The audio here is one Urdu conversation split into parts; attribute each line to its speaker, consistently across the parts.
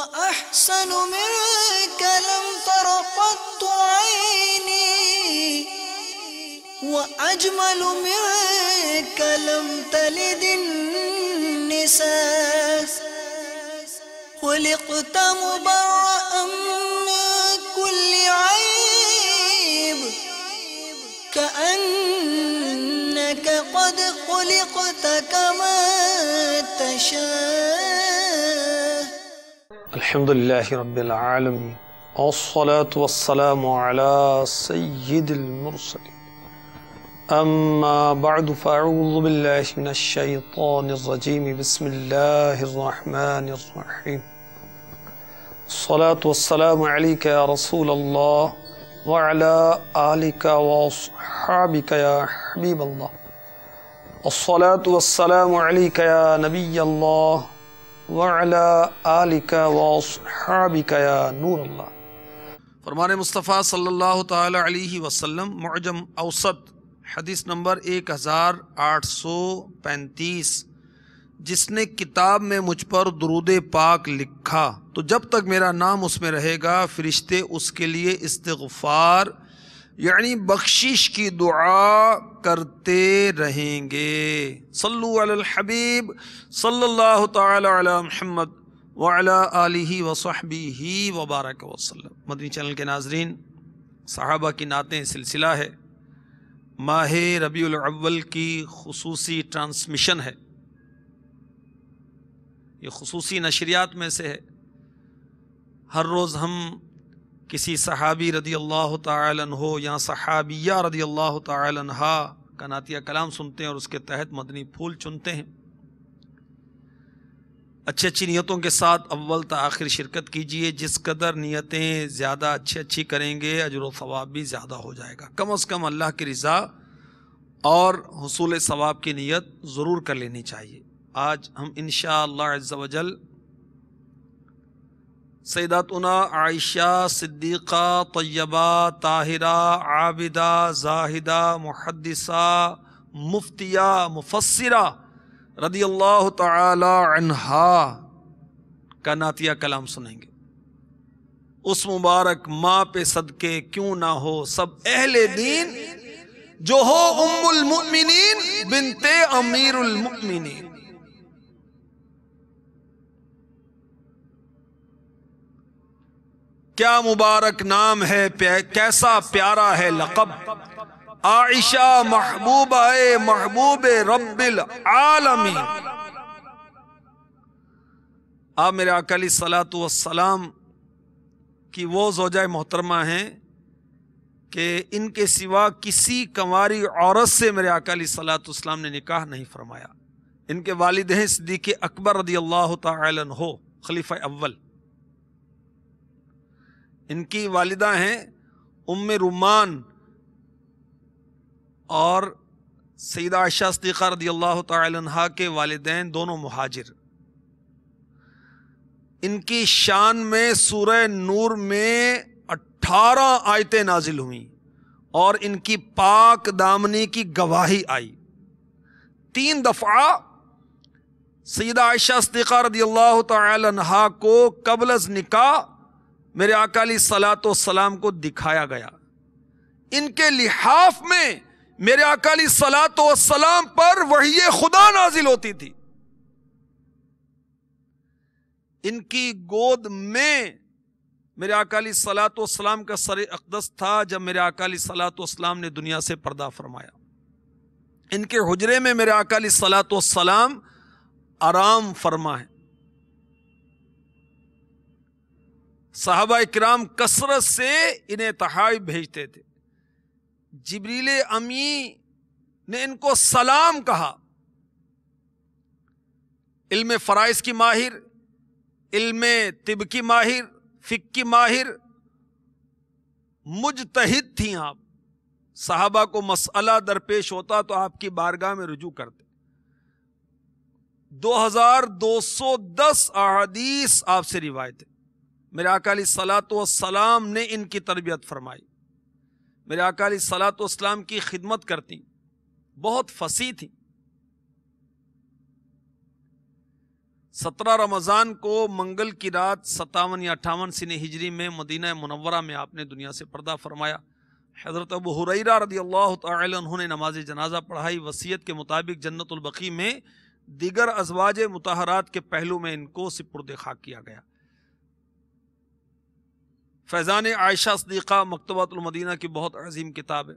Speaker 1: وأحسن منك لم تر قط عيني وأجمل منك لم تلد النساء خلقت مبرأ من كل عيب كأنك قد خلقت كما تشاء.
Speaker 2: الحمد لله رب العالمين والصلاة والسلام على سيد المرسلين أما بعد فأعوذ بالله من الشيطان الرجيم بسم الله الرحمن الرحيم الصلاة والسلام عليك يا رسول الله وعلى آلك وأصحابك يا حبيب الله الصلاة والسلام عليك يا نبي الله وعلى آلك وأصحابك يا نور الله. فرمان مصطفیٰ صلی اللہ تعالی علیہ وسلم معجم اوسط حدیث نمبر 1835، جس نے کتاب میں مجھ پر درود پاک لکھا تو جب تک میرا نام اس میں رہے گا فرشتے اس کے لیے استغفار یعنی بخشش کی دعا کرتے رہیں گے. صلو علی الحبیب صلی اللہ تعالی علی محمد وعلی آلہ وصحبہ وبارک وسلم. مدنی چینل کے ناظرین، صحابہ کی نعتیں سلسلہ ہے، ماہ ربیع الاول کی خصوصی ٹرانسمیشن ہے. یہ خصوصی نشریات میں سے ہے. ہر روز ہم کسی صحابی رضی اللہ تعالی عنہ یا صحابیہ رضی اللہ تعالی عنہا کا نعتیہ کلام سنتے ہیں اور اس کے تحت مدنی پھول چنتے ہیں. اچھی نیتوں کے ساتھ اول تا آخر شرکت کیجئے. جس قدر نیتیں زیادہ اچھی کریں گے اجر و ثواب بھی زیادہ ہو جائے گا. کم از کم اللہ کی رضا اور حصول ثواب کی نیت ضرور کر لینی چاہیے. آج ہم انشاءاللہ عز و جل سیداتنا عائشہ صدیقہ طیبہ طاہرہ عابدہ زاہدہ محدثہ مفتیہ مفسرہ رضی اللہ تعالی عنہا کا نعتیہ کلام سنیں گے. اس مبارک ماں پہ صدقے کیوں نہ ہو سب اہل دین، جو ہو ام المؤمنین بنت امیر المؤمنین. کیا مبارک نام ہے، کیسا پیارا ہے لقب، عائشہ محبوبہ محبوب رب العالمین. آپ میرے آقا علیہ الصلوۃ والسلام کی وہ زوجہ محترمہ ہیں کہ ان کے سوا کسی کنواری عورت سے میرے آقا علیہ الصلوۃ والسلام نے نکاح نہیں فرمایا. ان کے والد ہیں صدیق اکبر رضی اللہ تعالی عنہ خلیفہ اول. ان کی والدہ ہیں ام رومان اور سیدہ عائشہ صدیقہ رضی اللہ تعالی عنہا کے والدین دونوں مہاجر. ان کی شان میں سورہ نور میں 18 آیتیں نازل ہوئیں اور ان کی پاک دامنی کی گواہی آئی. 3 دفعہ سیدہ عائشہ صدیقہ رضی اللہ تعالی عنہا کو قبل از نکاح میرے آقا علیہ الصلوۃ والسلام کو دکھایا گیا. ان کے لحاف میں میرے آقا علیہ الصلوۃ والسلام پر وحی خدا نازل ہوتی تھی. ان کی گود میں میرے آقا علیہ الصلوۃ والسلام کا سر اقدس تھا جب میرے آقا علیہ الصلوۃ والسلام نے دنیا سے پردہ فرمایا. ان کے حجرے میں میرے آقا علیہ الصلوۃ والسلام آرام فرما ہے. صحابہ اکرام کثرت سے انہیں تحائف بھیجتے تھے. جبریل امی نے ان کو سلام کہا. علم فرائض کی ماہر، علم طب کی ماہر، فقہ کی ماہر، مجتہد تھیں آپ. صحابہ کو مسئلہ درپیش ہوتا تو آپ کی بارگاہ میں رجوع کرتے. 2210 احادیث آپ سے روایت ہے. میرے آقا علیہ الصلوۃ والسلام نے ان کی تربیت فرمائی. میرے آقا علیہ الصلوۃ والسلام کی خدمت کرتی، بہت فصیح تھی. 17 رمضان کو منگل کی رات 57 یا 58 سن ہجری میں مدینہ منورہ میں آپ نے دنیا سے پردہ فرمایا۔ حضرت ابو ہریرہ رضی اللہ تعالی عنہ نے نماز جنازہ پڑھائی۔ وصیت کے مطابق جنت البقیع میں دیگر ازواج مطہرات کے پہلو میں ان کو سپرد خاک کیا گیا۔ فیضان عائشہ صدیقہ مکتبۃ المدینہ کی بہت عظیم کتاب ہے،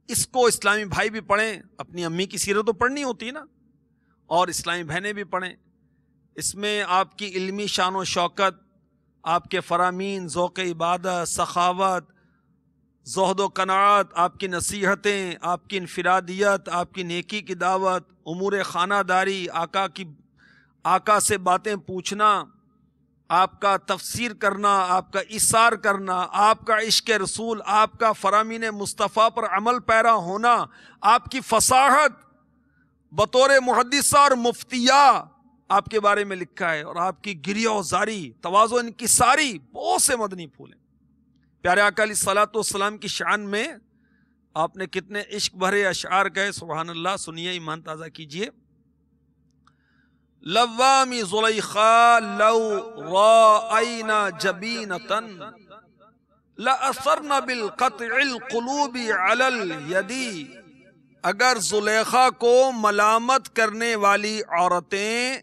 Speaker 2: اس کو اسلامی بھائی بھی پڑھیں، اپنی امی کی سیرت تو پڑھنی ہوتی ہے نا، اور اسلامی بہنیں بھی پڑھیں۔ اس میں آپ کی علمی شان و شوکت، آپ کے فرامین، ذوق عبادت، سخاوت، زہد و قناعت، آپ کی نصیحتیں، آپ کی انفرادیت، آپ کی نیکی کی دعوت، امور خانہ داری، آقا سے باتیں پوچھنا، آپ کا تفسیر کرنا، آپ کا اثار کرنا، آپ کا عشق رسول، آپ کا فرامین مصطفیٰ پر عمل پیرا ہونا، آپ کی فصاحت بطور محدثہ اور مفتیہ آپ کے بارے میں لکھا ہے، اور آپ کی گریہ و زاری، تواضع انکساری، بہت سے مدنی پھول ہیں۔ پیارے آقا علیہ الصلوۃ والسلام کی شان میں آپ نے کتنے عشق بھرے اشعار کہے، سبحان اللہ، سنیے، ایمان تازہ کیجئے۔ لوامی زلیخا لو رائینا جبینتن لأثرن بالقطع القلوب علی الیدی۔ اگر زلیخا کو ملامت کرنے والی عورتیں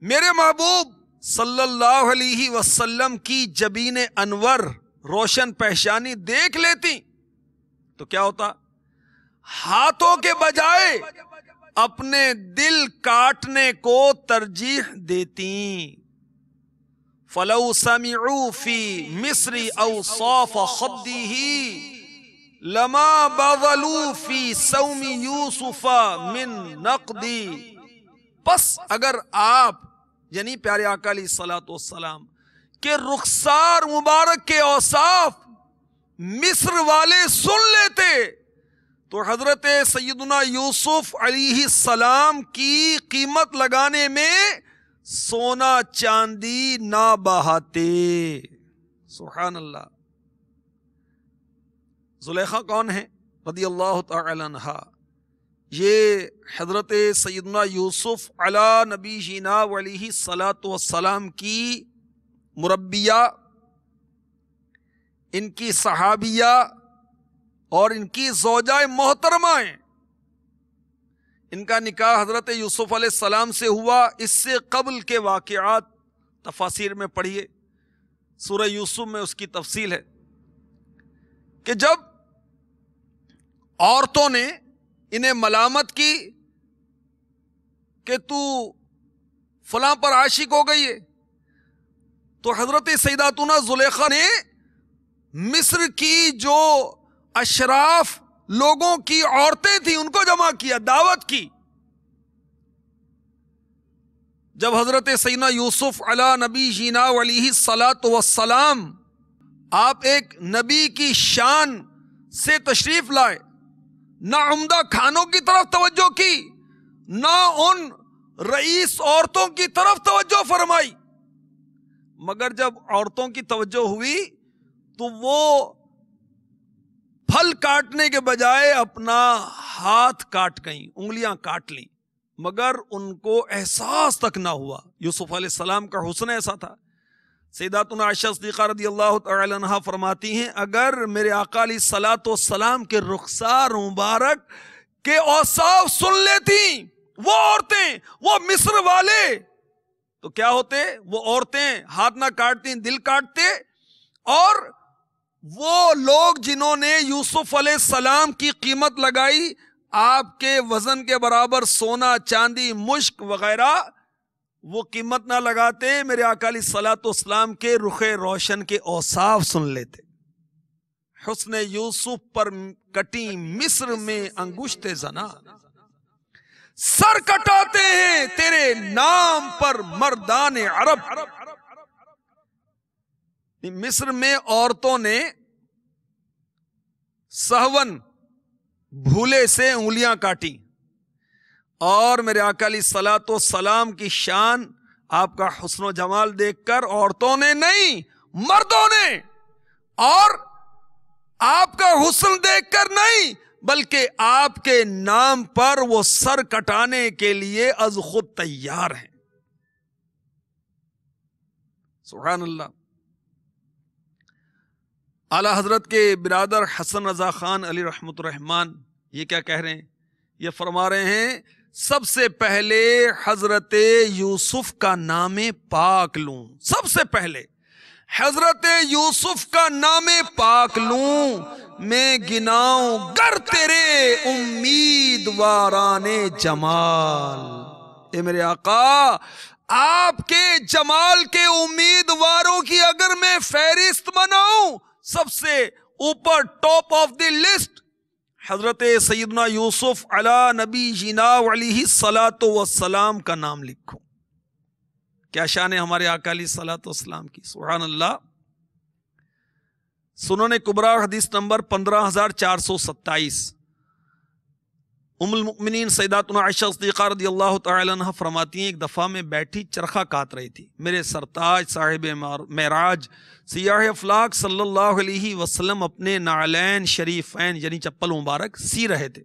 Speaker 2: میرے محبوب صلی اللہ علیہ وسلم کی جبین انور، روشن پیشانی دیکھ لیتی تو کیا ہوتا؟ ہاتھوں کے بجائے اپنے دل کاٹنے کو ترجیح دیتی۔ فلو سمعوا فی مصر اوصاف خدہ لما بذلوا فی صوم یوسف من نقدی۔ پس اگر آپ یعنی پیارے آقا علیہ الصلوۃ والسلام کے رخسار مبارک کے اوصاف مصر والے سن لیتے تو حضرت سیدنا یوسف علیہ السلام کی قیمت لگانے میں سونا چاندی نہ بہاتے۔ سبحان اللہ۔ زلیخا کون ہے رضی اللہ تعالی عنہا؟ یہ حضرت سیدنا یوسف علی نبی جینا علیہ الصلوۃ والسلام کی مربیہ، ان کی صحابیہ اور ان کی زوجہ محترمہ ہیں۔ ان کا نکاح حضرت یوسف علیہ السلام سے ہوا۔ اس سے قبل کے واقعات تفاسیر میں پڑھیے، سورہ یوسف میں اس کی تفصیل ہے کہ جب عورتوں نے انہیں ملامت کی کہ تو فلاں پر عاشق ہو گئی ہے، تو حضرت سیداتنا زلیخا نے مصر کی جو اشراف لوگوں کی عورتیں تھیں ان کو جمع کیا، دعوت کی۔ جب حضرت سیدنا یوسف علی نبی جینا علیہ الصلوۃ والسلام آپ ایک نبی کی شان سے تشریف لائے، نہ عمدہ کھانوں کی طرف توجہ کی، نہ ان رئیس عورتوں کی طرف توجہ فرمائی، مگر جب عورتوں کی توجہ ہوئی تو وہ پھل کاٹنے کے بجائے اپنا ہاتھ کاٹ گئیں، انگلیاں کاٹ لیں، مگر ان کو احساس تک نہ ہوا۔ یوسف علیہ السلام کا حسن ایسا تھا۔ سیداتنا عائشہ صدیقہ رضی اللہ تعالی عنہا فرماتی ہیں اگر میرے آقا علیہ الصلوۃ والسلام کے رخسار مبارک کے اوصاف سن لیتی وہ عورتیں، وہ مصر والے، تو کیا ہوتے؟ وہ عورتیں ہاتھ نہ کاٹتی، دل کاٹتے، اور وہ لوگ جنہوں نے یوسف علیہ السلام کی قیمت لگائی، آپ کے وزن کے برابر سونا، چاندی، مشک وغیرہ، وہ قیمت نہ لگاتے، میرے آقا علیہ الصلوۃ والسلام کے رخ روشن کے اوصاف سن لیتے۔ حسن یوسف پر کٹی مصر میں انگشت زنا، سر کٹاتے ہیں تیرے نام پر مردان عرب۔ مصر میں عورتوں نے سہون بھولے سے انگلیاں کاٹی، اور میرے آقا علیہ الصلوۃ والسلام کی شان، آپ کا حسن و جمال دیکھ کر عورتوں نے نہیں، مردوں نے، اور آپ کا حسن دیکھ کر نہیں بلکہ آپ کے نام پر وہ سر کٹانے کے لیے از خود تیار ہیں۔ سبحان اللہ. اعلی حضرت کے برادر حسن رضا خان علی رحمۃ الرحمان یہ کیا کہہ رہے ہیں؟ یہ فرما رہے ہیں سب سے پہلے حضرت یوسف کا نام پاک لوں، سب سے پہلے حضرت یوسف کا نام پاک لوں، میں گناؤں گر تیرے امیدواران جمال. اے میرے آقا، آپ کے جمال کے امیدواروں کی اگر میں فہرست بناؤں، سب سے اوپر ٹاپ آف دی لسٹ حضرت سیدنا یوسف علی نبی جینا علیہ الصلاۃ والسلام کا نام لکھوں. کیا شان ہے ہمارے آقا علیہ الصلاۃ والسلام کی، سبحان اللہ. سنن کبریٰ حدیث نمبر 15427. ام المؤمنین سیداتنا عائشہ صدیقہ رضی اللہ تعالی عنہ فرماتی ہیں ایک دفعہ میں بیٹھی چرخہ کاٹ رہی تھی. میرے سرتاج صاحب معراج سیاہ افلاک صلی اللہ علیہ وسلم اپنے نعلین شریفین یعنی چپل مبارک سی رہے تھے.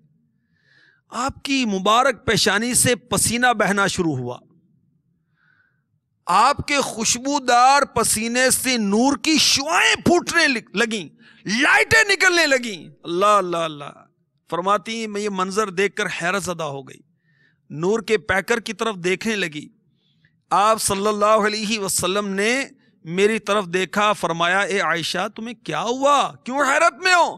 Speaker 2: آپ کی مبارک پیشانی سے پسینہ بہنا شروع ہوا. آپ کے خوشبودار پسینے سے نور کی شعائیں پھوٹنے لگیں، لائٹیں نکلنے لگیں. اللہ اللہ اللہ. فرماتی میں یہ منظر دیکھ کر حیرت زدہ ہو گئی، نور کے پیکر کی طرف دیکھنے لگی. آپ صلی اللہ علیہ وسلم نے میری طرف دیکھا، فرمایا اے عائشہ تمہیں کیا ہوا، کیوں حیرت میں ہو؟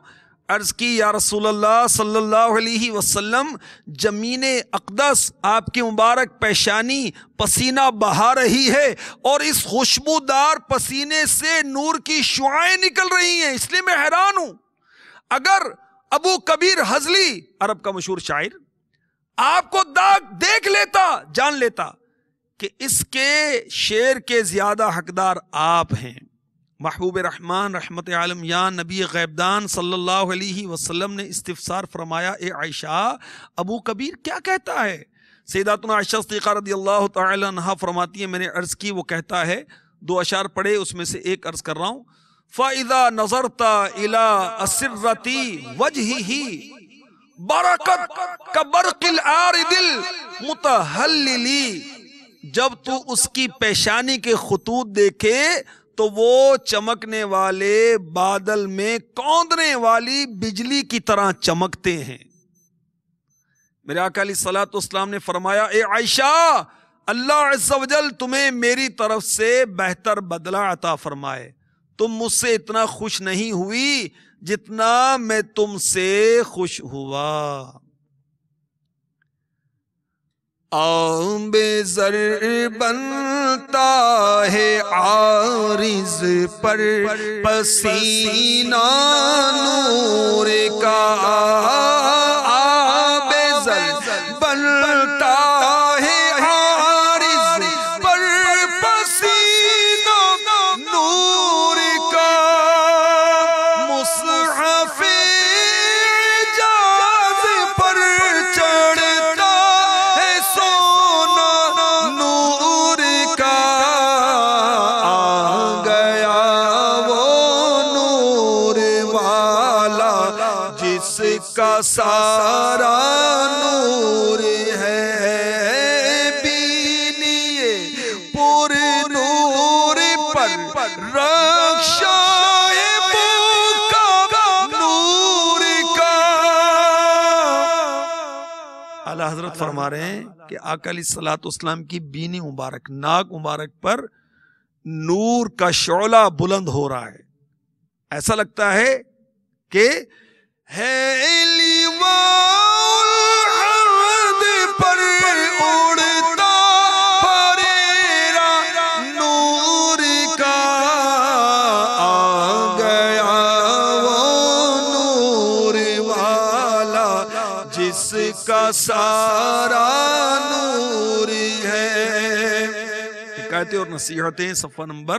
Speaker 2: عرض کی یا رسول اللہ صلی اللہ علیہ وسلم، جمین اقدس آپ کی مبارک پیشانی پسینہ بہا رہی ہے اور اس خوشبودار پسینے سے نور کی شعائیں نکل رہی ہیں، اس لیے میں حیران ہوں. اگر ابو کبیر ہزلی عرب کا مشہور شاعر آپ کو دیکھ لیتا، جان لیتا کہ اس کے شعر کے زیادہ حقدار آپ ہیں. محبوب رحمان رحمت عالم یا نبی غیبدان صلی اللہ علیہ وسلم نے استفسار فرمایا اے عائشہ ابو کبیر کیا کہتا ہے؟ سیداتنا عائشہ صدیقہ رضی اللہ تعالی عنہا فرماتی ہیں میں نے عرض کی، وہ کہتا ہے، 2 اشعار پڑھے اس میں سے ایک عرض کر رہا ہوں. فَإِذَا نَظَرْتَ إِلَىٰ أَسِرَّةِ وَجْهِهِ بَرَكَتْ كَبَرْقِ الْعَارِضِ الْمُتَهَلِّلِ. جب تو اس کی پیشانی کے خطوط دیکھے تو وہ چمکنے والے بادل میں کوندنے والی بجلی کی طرح چمکتے ہیں. میرے آقا علیہ الصلوۃ والسلام نے فرمایا اے عائشہ اللہ عز و جل تمہیں میری طرف سے بہتر بدلہ عطا فرمائے. تم مجھ سے اتنا خوش نہیں ہوئی جتنا میں تم سے خوش ہوا. آب زر بنتا ہے عارض پر پسینہ نور کا. آب زر بنتا ہے عارض پر پسینہ نور کا. مصحف اعجاز پر چڑھتا ہے سونا نور کا. آ گیا وہ نور والا جس کا سارا نور ہے. بینیے پر نور پر رخشائے بو کا نور کا. اعلیٰ حضرت فرما رہے ہیں کہ آقا علیہ الصلوۃ والسلام کی بینی مبارک، ناک مبارک پر نور کا شعلہ بلند ہو رہا ہے. ایسا لگتا ہے کہ ہے لیواء الحمد پر اڑتا پریرا نور کا. آ گیا وہ نور والا جس کا سارا نور ہے. حکایتیں اور نصیحتیں صفحہ نمبر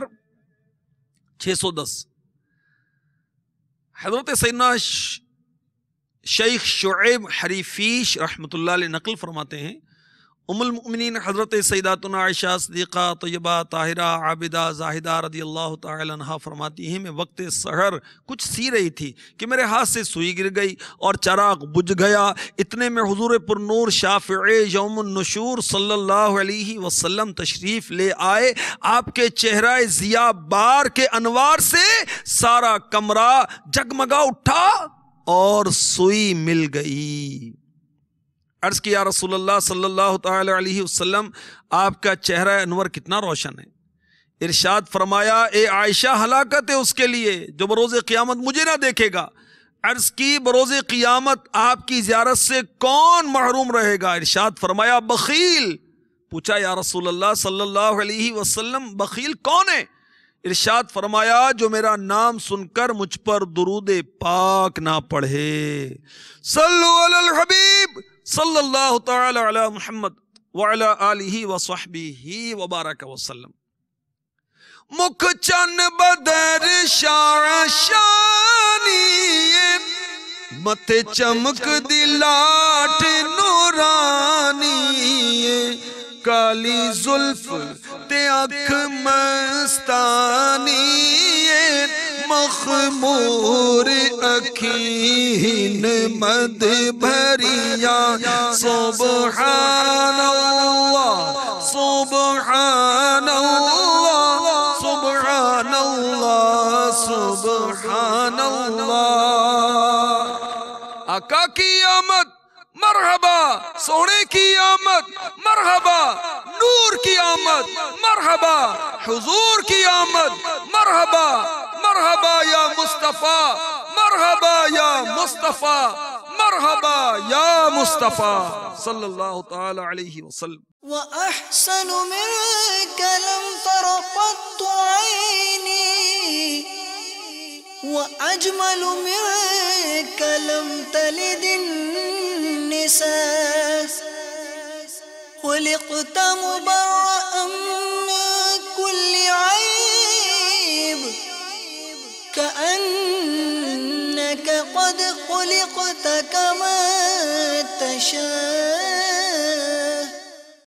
Speaker 2: 610. حضرت سیدنا شیخ شعیب حریفیش رحمت اللہ علیہ نقل فرماتے ہیں ام المؤمنین حضرت سیداتنا عائشہ صدیقہ طیبہ طاہرہ عابدہ زاہدہ رضی اللہ تعالی عنہا فرماتی ہیں میں وقت سحر کچھ سی رہی تھی کہ میرے ہاتھ سے سوئی گر گئی اور چراغ بجھ گیا، اتنے میں حضور پر نور شافع یوم النشور صلی اللہ علیہ وسلم تشریف لے آئے، آپ کے چہرہ ضیاء بار کے انوار سے سارا کمرہ جگمگا اٹھا اور سوئی مل گئی۔ عرض کیا یا رسول اللہ صلی اللہ تعالی علیہ وسلم آپ کا چہرہ انور کتنا روشن ہے؟ ارشاد فرمایا اے عائشہ ہلاکت ہے اس کے لیے جو بروز قیامت مجھے نہ دیکھے گا۔ عرض کی بروز قیامت آپ کی زیارت سے کون محروم رہے گا؟ ارشاد فرمایا بخیل۔ پوچھا یا رسول اللہ صلی اللہ علیہ وسلم بخیل کون ہے؟ ارشاد فرمایا جو میرا نام سن کر مجھ پر درود پاک نہ پڑھے۔ صلو علی الحبیب صلی اللہ تعالی علی محمد وعلی آلہ وصحبہ وبارک وسلم۔ مکھ چن بدر شانی مت چمک دی لاٹ نورانی کالی زلف تے اکھ مستانی مخمور اکھین مد بھریا سبحان اللہ سبحان اللہ سبحان اللہ سبحان اللہ۔ آقا کی آمد مرحبا، سونے کی آمد مرحبا، نور کی آمد مرحبا، حضور کی آمد مرحبا، مرحبا یا مصطفیٰ، مرحبا یا مصطفیٰ، مرحبا یا مصطفیٰ صلی اللہ تعالی علیہ وسلم۔
Speaker 1: وأحسن منك لم تر قط عيني وأجمل منك لم تلد النساء خلقت مبرأ من كل عيب كأنك قد خلقت كما